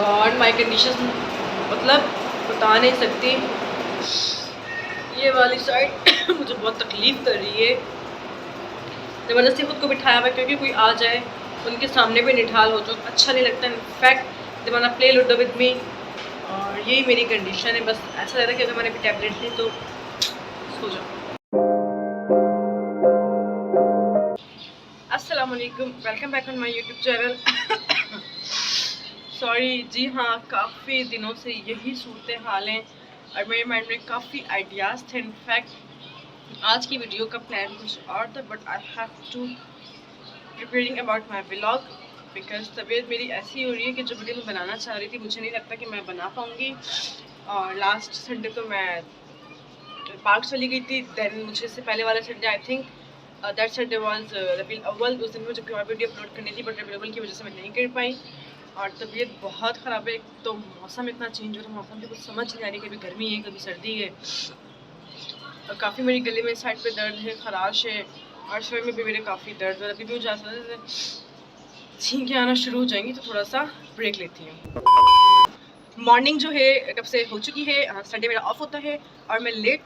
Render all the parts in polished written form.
God my condition मतलब बता नहीं सकती। ये वाली साइड मुझे बहुत तकलीफ़ कर रही है। ज़बरदस्ती खुद को बिठाया हुआ क्योंकि कोई आ जाए उनके सामने भी निठाल हो जो अच्छा नहीं लगता। In fact they वांना play ludo with me और यही मेरी कंडीशन है। बस ऐसा लगता है कि अगर मैंने भी टैबलेट ली तो सो जाओ। अस्सलाम वालेकुम, welcome back on my YouTube channel. Sorry ji हाँ, काफ़ी दिनों से यही सूरत हाल हैं और मेरे माइंड में काफ़ी आइडियाज़ थे। इनफैक्ट आज की वीडियो का प्लान कुछ और था but I have to preparing about my vlog because तबीयत मेरी ऐसी हो रही है कि जो वीडियो मैं बनाना चाह रही थी मुझे नहीं लगता कि मैं बना पाऊँगी। और लास्ट संडे तो मैं पार्क चली गई थी। देन मुझे इससे पहले वाला Sunday I think that Sunday was Rabiul अव्वल, उस दिन मुझे वीडियो अपलोड करनी थी बट रबीउल अव्वल की वजह से मैं नहीं कर पाई। और तबीयत बहुत ख़राब है। तो मौसम इतना चेंज हो रहा है, मौसम की कुछ समझ नहीं आ रही, कभी गर्मी है कभी सर्दी है। और काफ़ी मेरी गले में साइड पे दर्द है, खराश है और शरीर में भी मेरे काफ़ी दर्द है। अभी भी मुझे ऐसा छींकें आना शुरू हो जाएंगी तो थोड़ा सा ब्रेक लेती हूँ। मॉर्निंग जो है कब से हो चुकी है, संडे मेरा ऑफ होता है और मैं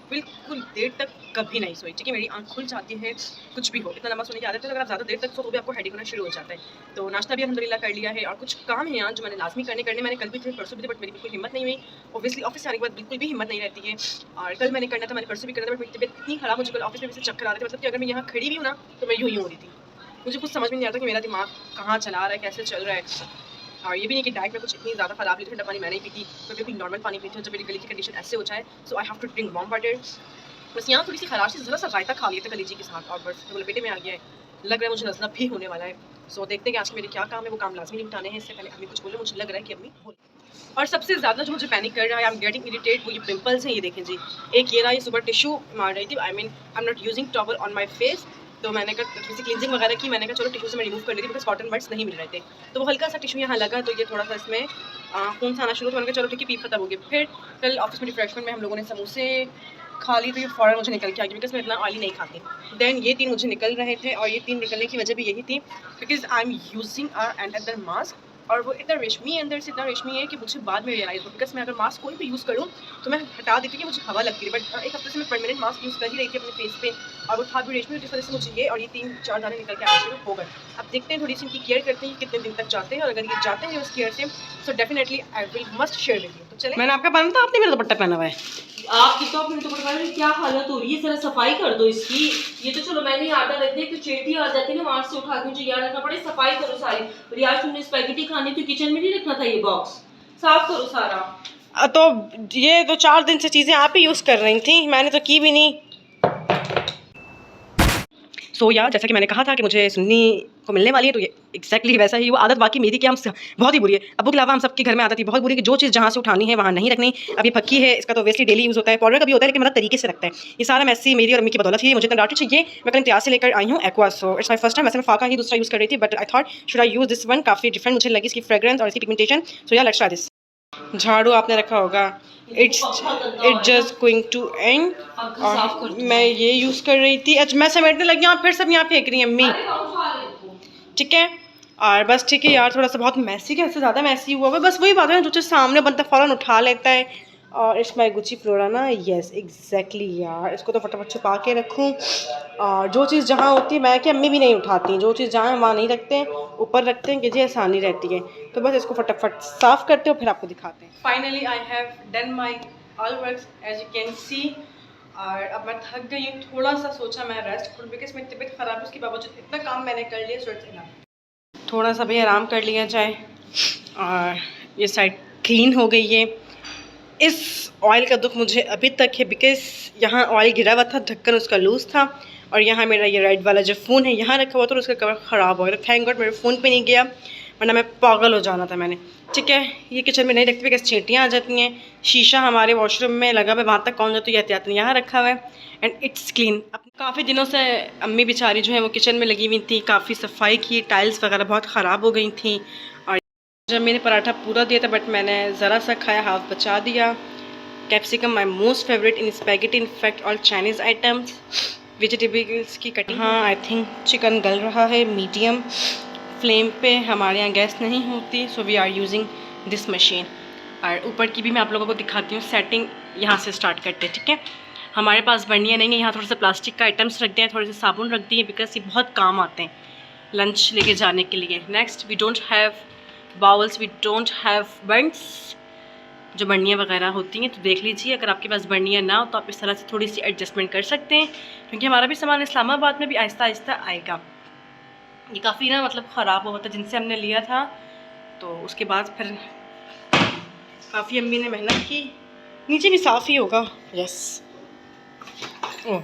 बिल्कुल देर तक कभी नहीं सोई। ठीक है, मेरी आंख खुल जाती है कुछ भी हो, इतना लंबा सोने की आदत है। अगर आप ज़्यादा देर तक सो तो भी आपको हेडेक होना शुरू हो जाता है। तो नाश्ता भी अल्हम्दुलिल्लाह कर लिया है और कुछ काम है यहाँ जो मैंने लाजमी करने मैंने कल भी थे परसों भी थे बट मेरी बिल्कुल हिम्मत नहीं हुई। ऑब्वियसली ऑफिस से आने के बाद बिल्कुल भी हिम्मत नहीं रहती है। और कल मैंने करना था, मैंने परसों भी करना था बट मेरी तबीयत इतनी ख़राब, मुझे कल ऑफिस में भी चक्कर आ रहे थे। मतलब कि अगर मैं यहाँ खड़ी भी हूँ ना तो मैं यूँ ही हो रही थी। मुझे कुछ समझ में नहीं आता कि मेरा दिमाग कहाँ चला रहा है, कैसे चल रहा है। और ये भी नहीं कि डाइट में कुछ इतनी ज़्यादा ख़राब ली, ठंडा पानी मैं नहीं पीती, मैं बिल्कुल नॉर्मल पानी पीती हूँ जब मेरी गले की कंडीशन ऐसे हो जाए। So I have to drink warm water. बस यहाँ थोड़ी सी खराश से ज़रा सा रायता खा लिया था कलीजी के साथ और बस तो लपेटे में आ गया है। लग रहा है मुझे नज़ला भी होने वाला है। सो देखते हैं कि आज के मेरे क्या काम है, वो काम लाजमी निपटाने हैं। इससे पहले अम्मी कुछ बोले, मुझे लग रहा है कि अम्मी बोले। और सबसे ज़्यादा जो मुझे पैनिक कर रहा है, आई एम गेटिंग इरिटेट, वो ये पिंपल्स हैं। ये देखें जी, एक ये रहा, ये सुबह टिश्यू मार रही थी, I mean I am not using towel on my face. तो मैंने कहा थोड़ी सी क्लिनजिंग वगैरह की, मैंने कहा चलो टिश्यू से मैं रिमूव कर लेती बिकॉज कॉटन बड्स नहीं मिल रहे थे। तो वो हल्का सा टिश्यू यहाँ लगा तो ये थोड़ा सा इसमें खून सा आना शुरू, तो मैंने कहा चलो ठीक है, पीप खत्म हो गई। फिर कल ऑफिस में रिफ्रेशमेंट में हम लोगों ने समोसे खा ली तो ये फ़ौरन मुझे निकल के आ गई बिकॉज मैं इतना ऑयली नहीं खाती। देन ये 3 मुझे निकल रहे थे और ये 3 निकलने की वजह भी यही थी because I am using another mask और वो इतना रेशमी अंदर से इतना रेशमी है कि मुझे बाद में रियलाइज़ हो बिकॉज मैं अगर मास्क कोई भी यूज़ करूँ तो मैं हटा देती कि मुझे हवा लगती है। बट एक हफ्ते से मैं परमानेंट मास्क यूज़ कर ही रही थी अपने फेस पे और वो था भी रेशमी, जिस वजह से मुझे ये और ये 3-4 दाने निकल के आने शुरू हो गए। अब देखते हैं थोड़ी सी इनकी केयर करते हैं कितने दिन तक जाते हैं और अगर ये जाते हैं उस केयर से so definitely I will must share with you. तो चले, मैंने आपका पहना था, आपने मेरा दुपट्टा पहना हुआ है। आपकी तो अपनी दुपट्टा की क्या हालत हो रही है, जरा सफाई कर दो इसकी। ये तो चलो मैंने आटा रख दिया, तो चेटी आ जाती है ना, वहां से उठा के मुझे यहाँ रखना पड़े। सफाई करो सारी। और यार तुमने स्पैगेटी खानी तो किचन में नहीं रखना था, ये बॉक्स साफ करो सारा। तो ये तो 4 दिन से चीज़ें आप ही यूज़ कर रही थी, मैंने तो की भी नहीं। सो यार जैसा कि मैंने कहा था कि मुझे सुन्नी को मिलने वाली है तो ये एक्जैक्टली वैसा ही वो आदत वाकई मेरी कि हम बहुत ही बुरी है। अबू के अलावा हम सबके घर में आदत ही बहुत बुरी कि जो चीज़ जहाँ से उठानी है वहाँ नहीं रखनी। अब ये पक्की है, इसका तो वेस्टली डेली यूज़ होता है, पाउडर का भी होता है लेकिन मतलब तरीके से रखता है। ये सारा मैसी मेरी और अम्मी की बदौलत ही मुझे इतना डांट चाहिए। मैं कल इम्तियाज़ से लेकर आई हूँ aqua, so it's my first time. वैसे मैं फाका ही दूसरा यूज़ कर रही थी but I thought should I use this one, काफ़ी डिफरेंट मुझे लगी इसकी फ्रेग्रेंस और इसकी पिगमेंटेशन। सो यार लेट्स ट्राई दिस। झाड़ू आपने रखा होगा, it just going to end. और मैं ये यूज़ कर रही थी, अच्छा मैं समेटने लगी हूँ, फिर सब यहाँ फेंक रही हैं अम्मी। ठीक है और बस ठीक है यार, थोड़ा सा बहुत मैसी, कैसे ज़्यादा मैसी हुआ है, बस वही बात है ना, जो चीज़ सामने बनता है फ़ौरन उठा लेता है। और इट्स माई गुची फ्लोरा ना, येस एग्जैक्टली यार, इसको तो फटाफट छुपा के रखूँ। और जो चीज़ जहाँ होती है, मैं कि अम्मी भी नहीं उठाती, जो चीज़ जहाँ है वहाँ नहीं रखते हैं, ऊपर रखते हैं कि जी आसानी रहती है। तो बस इसको फटाफट साफ़ करते हो फिर आपको दिखाते हैं। Finally I have done my all work as you can see. और अब मैं थक गई हूँ, थोड़ा सा सोचा मैं रेस्ट करूँ बिकॉज मेरी तबीयत ख़राब है, उसके बावजूद इतना काम मैंने कर लिया, सो इट्स इनफ। थोड़ा सा भी आराम कर लिया जाए। और ये साइड क्लीन हो गई है। इस ऑयल का दुख मुझे अभी तक है बिकॉज यहाँ ऑयल गिरा हुआ था, ढक्कन उसका लूज़ था और यहाँ मेरा ये रेड वाला जो फ़ोन है यहाँ रखा हुआ था और उसका कवर ख़राब हो गया। थैंक गॉड मेरे फ़ोन पे नहीं गया, वरना मैं पागल हो जाना था मैंने। ठीक है, ये किचन में नहीं रखती बिकॉज चींटियाँ आ जाती हैं। शीशा हमारे वॉशरूम में लगा हुआ है, वहाँ तक कौन जाती है, एहतियातन यहाँ रखा हुआ है एंड इट्स क्लीन। अब काफ़ी दिनों से अम्मी बेचारी जो है वो किचन में लगी हुई थी, काफ़ी सफाई की, टाइल्स वगैरह बहुत ख़राब हो गई थी। और जब मैंने पराठा पूरा दिया था बट मैंने ज़रा सा खाया, हाफ बचा दिया। Capsicum my most favourite in spaghetti, in fact all Chinese items. Vegetables की कटिंग, हाँ आई थिंक चिकन गल रहा है मीडियम फ्लेम पे, हमारे यहाँ गैस नहीं होती so we are using this machine. और ऊपर की भी मैं आप लोगों को दिखाती हूँ। सेटिंग यहाँ से स्टार्ट करते हैं, ठीक है। हमारे पास बर्नियाँ नहीं है, यहाँ थोड़ा सा प्लास्टिक का आइटम्स रख दिए हैं, थोड़े से साबुन रख दिए, बिकॉज ये बहुत काम आते हैं लंच लेके जाने के लिए। Next, we don't have bowls, we don't have buns, जो बर्नियाँ वगैरह होती हैं। तो देख लीजिए, अगर आपके पास बर्नियाँ ना हो तो आप इस तरह से थोड़ी सी एडजस्टमेंट कर सकते हैं, क्योंकि हमारा भी सामान इस्लामाबाद में भी आहिस्ता आहिस्ता आएगा। ये काफ़ी ना मतलब ख़राब हुआ था जिनसे हमने लिया था, तो उसके बाद फिर काफ़ी अम्मी ने मेहनत की। नीचे भी साफ़ ही होगा, यस। ओह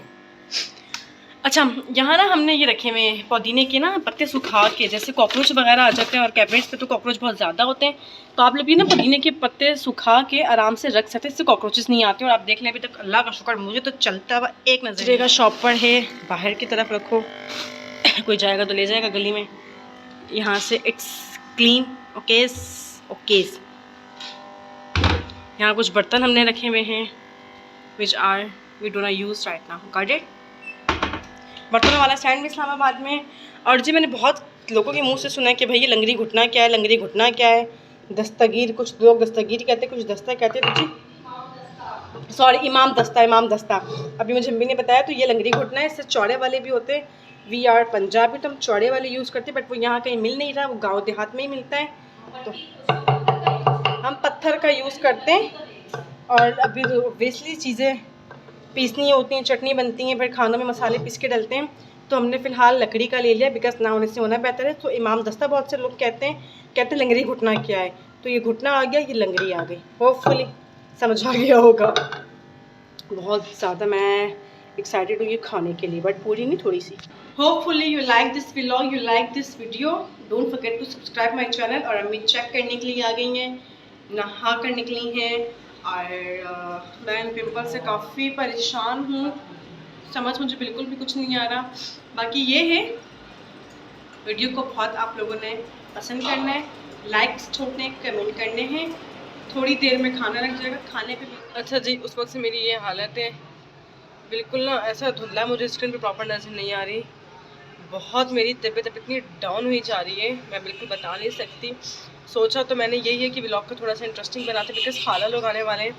अच्छा, यहाँ ना हमने ये रखे हुए पुदीने के ना पत्ते सुखा के, जैसे कॉकरोच वगैरह आ जाते हैं और कैबिनेट्स पे तो कॉकरोच बहुत ज़्यादा होते हैं, तो आप लोग भी ना पुदीने के पत्ते सुखा के आराम से रख सकते हैं, इससे कॉकरोचेस नहीं आते। और आप देख लें, अभी तक अल्लाह का शुक्र मुझे तो चलता हुआ एक नजरे का शॉप पर है, बाहर की तरफ रखो कोई जाएगा तो ले जाएगा गली में। यहाँ से इट्स क्लीन, ओकेस ओकेस। यहाँ कुछ बर्तन हमने रखे हुए हैं which are we do not use right now, got it. बर्तनों वाला स्टैंड भी इस्लामाबाद में। और जी मैंने बहुत लोगों के मुंह से सुना है कि भाई ये लंगरी घुटना क्या है, लंगरी घुटना क्या है, दस्तगीर, कुछ लोग दस्तगीर कहते हैं, कुछ दस्ता कहते हैं। तो जी सॉरी, इमाम दस्ता, इमाम दस्ता अभी मुझे अम्मी ने बताया। तो ये लंगरी घुटना है, इससे चौड़े वाले भी होते हैं। वी आर पंजाबी, तो हम चौड़े वाले यूज़ करते हैं, बट वो यहाँ कहीं मिल नहीं रहा, वो गाँव देहात में ही मिलता है, तो हम पत्थर का यूज़ करते हैं। और अभी ऑब्वियसली चीज़ें पीसनी होती हैं, चटनी बनती हैं, फिर खानों में मसाले पीस के डलते हैं, तो हमने फ़िलहाल लकड़ी का ले लिया, बिकॉज ना होने से होना बेहतर है। तो इमाम दस्ता बहुत से लोग कहते हैं लंगरी घुटना क्या है, तो ये घुटना आ गया, ये लंगरी आ गई। होपफुली समझ आ गया होगा। बहुत ज़्यादा मैं एक्साइटेड हूँ ये खाने के लिए, बट पूरी नहीं, थोड़ी सी। Hopefully you like this vlog, you like this video. Don't forget to subscribe my channel. और अम्मी चेक करने के लिए आ गई हैं, नहा कर निकली हैं, और मैं इन पिंपल से काफ़ी परेशान हूँ, समझ मुझे बिल्कुल भी कुछ नहीं आ रहा। बाकी ये है, वीडियो को बहुत आप लोगों ने पसंद करना है, लाइक्स छोड़ने, कमेंट करने हैं। थोड़ी देर में खाना लग जाएगा, खाने पे भी। अच्छा जी, उस वक्त से मेरी ये हालत है, बिल्कुल ना ऐसा धुंधला, मुझे स्क्रीन पे प्रॉपर नजर नहीं आ रही। बहुत मेरी तबीयत इतनी डाउन हुई जा रही है, मैं बिल्कुल बता नहीं सकती। सोचा तो मैंने यही है कि व्लॉग को थोड़ा सा इंटरेस्टिंग बनाते, बिकॉज खाला लोग आने वाले हैं,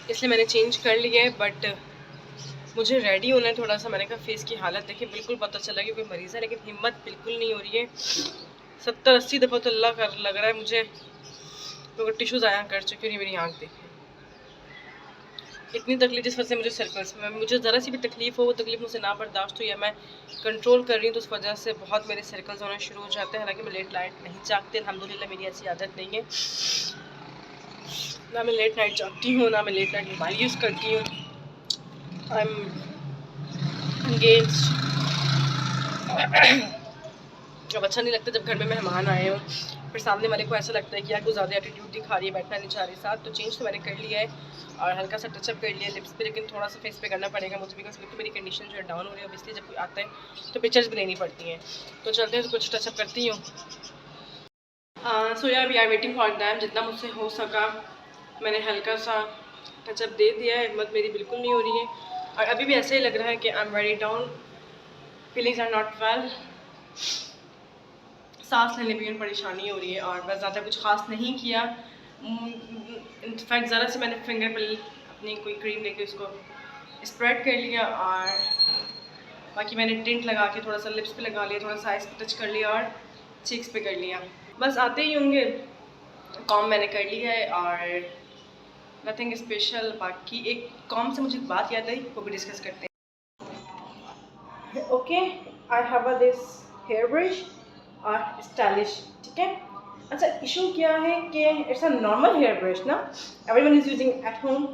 इसलिए मैंने चेंज कर लिया है। बट मुझे रेडी होना है थोड़ा सा। मैंने कहा फेस की हालत देखिए, बिल्कुल पता चला कि कोई मरीज़ है, लेकिन हिम्मत बिल्कुल नहीं हो रही है। 70-80 दफ़ा तो अल्लाह कर लग रहा है मुझे, तो टिश्यूज़ आया कर चुकी है मेरी आँख देखिए। इतनी तकलीफ, जिस वजह से मुझे सर्कल्स में, मुझे ज़रा सी भी तकलीफ हो, वो तकलीफ मुझसे ना बर्दाश्त हो या मैं कंट्रोल कर रही हूँ, तो उस वजह से बहुत मेरे सर्कल्स होना शुरू हो जाते हैं। हालांकि मैं लेट नाइट नहीं जागती, अल्हम्दुलिल्लाह मेरी ऐसी आदत नहीं है, ना मैं लेट नाइट जागती हूँ, ना मैं लेट नाइट मोबाइल यूज़ करती हूँ। I am engaged. अब अच्छा नहीं लगता जब घर में मेहमान आए हों, फिर सामने वाले को ऐसा लगता है कि यार कुछ ज़्यादा एटीट्यूड दिखा रही है, बैठना नहीं चाह रही साथ। तो चेंज तो मैंने कर लिया है और हल्का सा टचअप कर लिया लिप्स पे, लेकिन थोड़ा सा फेस पे करना पड़ेगा मुझे, बिकॉज क्योंकि मेरी कंडीशन जो है डाउन हो रही है। ऑब्वियसली जब कोई आता है तो पिक्चर्स भी लेनी पड़ती हैं, तो चलते हैं, तो कुछ टचअप करती हूँ। सो यार we are waiting for them. जितना मुझसे हो सका मैंने हल्का सा टचअप दे दिया है, हिम्मत मेरी बिल्कुल नहीं हो रही है, और अभी भी ऐसे ही लग रहा है कि I am very down, feelings are not well, सांस लेने में परेशानी हो रही है। और बस ज़्यादा कुछ ख़ास नहीं किया, इनफैक्ट ज़रा से मैंने फिंगर पर अपनी कोई क्रीम लेके उसको स्प्रेड कर लिया, और बाकी मैंने टिंट लगा के थोड़ा सा लिप्स पे लगा लिया, थोड़ा सा आइस पे टच कर लिया और चीक्स पे कर लिया। बस आते ही होंगे, कॉम मैंने कर लिया है और नथिंग स्पेशल। बाकी एक कॉम से मुझे बात याद आई, वो भी डिस्कस करते हैं। Okay, I have this hair brush और स्टाइलिश, ठीक है। अच्छा, इशू क्या है कि it's a normal hair brush ना, everyone is using at home.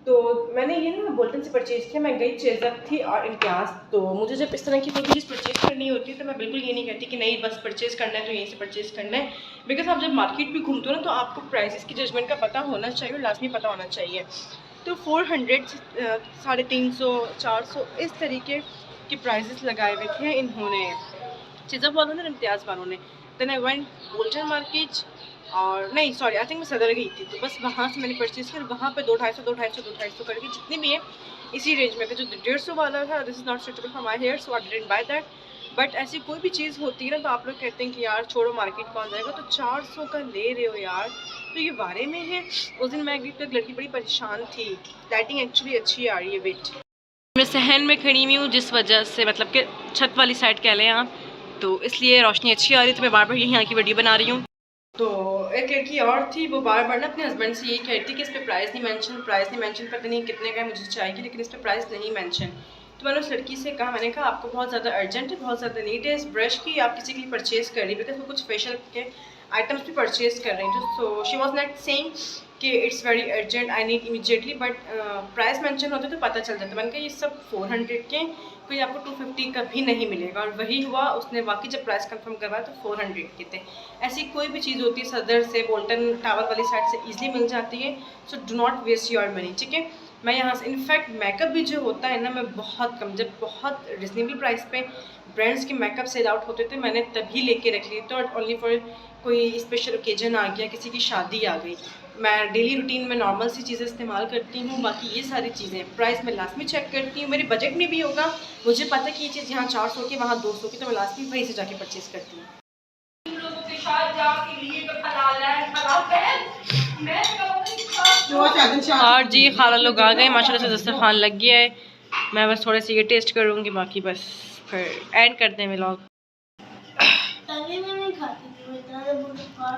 तो मैंने ये ना बोल्टन से परचेज़ किया। मैं गई चेज़क थी और इम्तियाज़, तो मुझे जब इस तरह की कोई चीज़ परचेज़ करनी होती है तो मैं बिल्कुल ये नहीं कहती कि नहीं बस परचेज़ करना है तो यहीं से परचेज़ करना है, बिकॉज आप जब मार्केट भी घूमते हो ना तो आपको प्राइसेस की जजमेंट का पता होना चाहिए और लाजमी पता होना चाहिए। तो 400, 350, 400 इस तरीके के प्राइसेस लगाए हुए थे इन्होंने, चेज़क वालों ने और इम्तियाज़ वालों ने। Then I went Bolton market, और नहीं सॉरी, आई थिंक मैं सदर गई थी, तो बस वहाँ से मैंने परचेज़ किया। वहाँ पे 250 करके जितने भी है इसी रेंज में थे। जो 150 वाला था, this is not suitable for my hair, so I didn't buy that. But ऐसी कोई भी चीज़ होती है ना तो आप लोग कहते हैं कि यार छोड़ो मार्केट कौन जाएगा, तो 400 का ले रहे हो यार, तो ये वारे में है। उस दिन मैं एक लड़की बड़ी परेशान थी, लाइटिंग एक्चुअली अच्छी आ रही है। वेट, मैं सहन में खड़ी हुई हूँ जिस वजह से, मतलब कि छत वाली साइड कह लें आप, तो इसलिए रोशनी अच्छी आ रही है, तो मैं बार बार यहीं यहाँ की वीडियो बना रही हूँ। तो एक लड़की और थी, वो बार बार ना अपने हस्बैंड से यही कहती थी कि इस पर प्राइस नहीं मेंशन, पता नहीं कितने का मुझे चाहिए लेकिन इस पर प्राइस नहीं मेंशन। तो मैंने उस लड़की से कहा, मैंने कहा आपको बहुत ज़्यादा अर्जेंट है, बहुत ज़्यादा नीड है इस ब्रश की, आप किसी के लिए परचेज़ कर रही है, बिकॉज वो कुछ फेशियल के आइटम्स भी परचेज़ कर रही हैं। So she was not saying कि it's very urgent, I need immediately, but price mention होते तो पता चल जाता। मैंने कहा ये सब 400 के, कोई आपको 250 का भी नहीं मिलेगा, और वही हुआ। उसने वाकई जब प्राइस कंफर्म करवाया तो 400 के थे। ऐसी कोई भी चीज़ होती है सदर से, बोल्टन टावर वाली साइड से ईजिली मिल जाती है। So do not waste your money, ठीक है। मैं यहाँ से इनफैक्ट मेकअप भी जो होता है ना, मैं बहुत कम, जब बहुत रिजनेबल प्राइस पे ब्रांड्स के मेकअप सेल आउट होते थे, मैंने तभी लेके रख लिए थे, और ओनली फॉर कोई स्पेशल ओकेजन आ गया, किसी की शादी आ गई। मैं डेली रूटीन में नॉर्मल सी चीज़ें इस्तेमाल करती हूँ, बाकी ये सारी चीज़ें प्राइस में लास्ट में चेक करती हूँ, मेरे बजट में भी होगा, मुझे पता है कि ये चीज़ यहाँ 400 की वहाँ 200 की, तो मैं लास्ट में वहीं से जाके परचेज़ करती हूँ। और जी खाला लोग आ गए माशाल्लाह से, दस्तरखान लग गया है। मैं बस थोड़े से ये टेस्ट करूँगी, बाकी बस फिर एंड करते हैं व्लॉग। पहले मैं नहीं खाती थी, मैं इतना जब मुझे था ना।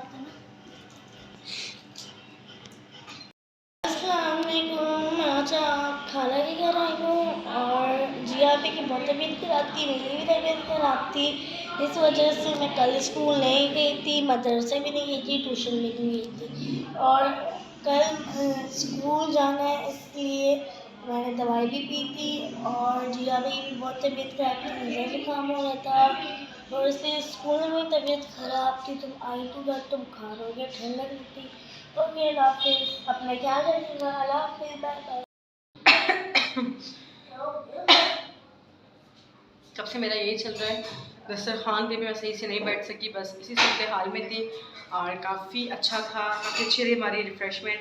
अस्सलाम वालेकुम, मैं आज खाना भी कर आई हूँ, और जिया पे की बहुत तबीयत खराब थी, मेरी भी तबीयत खराब थी, इस वजह से मैं कल स्कूल नहीं गई थी, मदरसे भी नहीं गई थी, ट्यूशन भी नहीं गई थी, और कल स्कूल जाना है इसलिए मैंने दवाई भी पी थी, और जिया भी बहुत तबीयत खराब थी, मुझे जुकाम हो रहा था, और इसलिए स्कूल में मेरी तबीयत ख़राब थी, तुम आई तो घर तो बुखार हो गया, ठंड लग रही थी। ओके, अल्लाह हाफिज़, अपना ख्याल रखिएगा, अल्लाह हाफिज़, बाय बाय। कब से मेरा यही चल रहा है, दस्तरखान पे भी मैं सही से नहीं बैठ सकी, बस इसी सूरत हाल में थी, और काफ़ी अच्छा था, काफ़ी अच्छी रही हमारी रिफ़्रेशमेंट।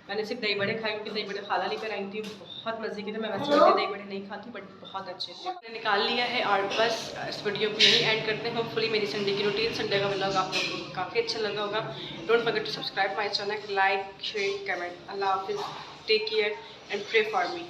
मैंने सिर्फ दही बड़े खाए, क्योंकि दही बड़े खाला लेकर आई थी, बहुत मज़े के थे। मैं वैसे दही बड़े नहीं खाती, बट बहुत अच्छे थे। मैंने निकाल लिया है, और बस इस वीडियो को यहीं एंड करते हैं। होपफुली मेरी संडे की रूटीन, संडे का व्लॉग आप लोगों को काफ़ी अच्छा लगा होगा। Don't forget to subscribe my channel, like, share, comment. अल्लाह हाफिज़, take care and pray for me.